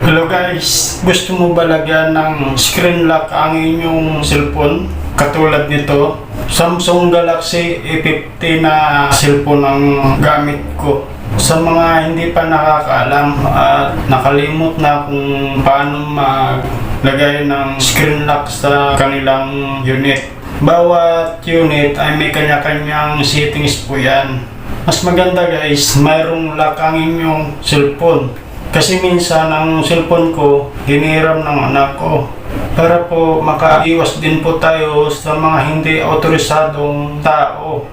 Hello guys, gusto mo ba lagyan ng screen lock ang inyong cellphone? Katulad nito, Samsung Galaxy A50 na cellphone ang gamit ko. Sa mga hindi pa nakakaalam at nakalimot na kung paano maglagay ng screen lock sa kanilang unit. Bawat unit ay may kanya-kanyang settings po yan. Mas maganda guys, mayroong lock ang inyong cellphone. Kasi minsan ang cellphone ko, hiniram ng anak ko. Para po makaiwas din po tayo sa mga hindi autorisadong tao.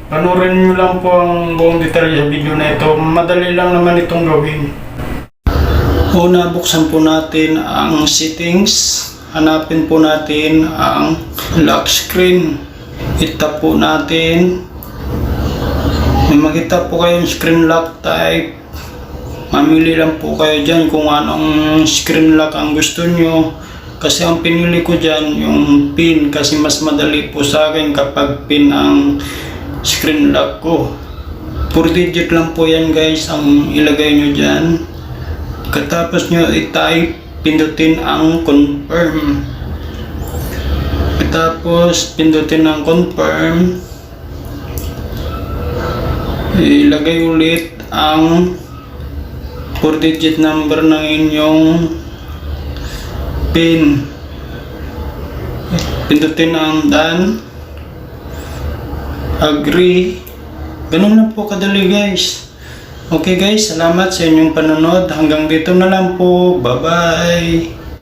Panurin nyo lang po ang buong detalye sa video na ito. Madali lang naman itong gawin. Una, buksan po natin ang settings. Hanapin po natin ang lock screen. Itap po natin. May makita po kayong screen lock type. Mamili lang po kayo dyan kung anong screen lock ang gusto nyo. Kasi ang pinili ko dyan yung pin kasi mas madali po sa akin kapag pin ang screen lock ko. 4 digit lang po yan guys ang ilagay nyo dyan. Katapos nyo i-type, pindutin ang confirm. Katapos pindutin ang confirm. Ilagay ulit ang 4-digit number ng inyong PIN. Pindutin ang done. Agree. Ganun lang po kadali guys. Okay guys, salamat sa inyong panonood. Hanggang dito na lang po. Bye bye.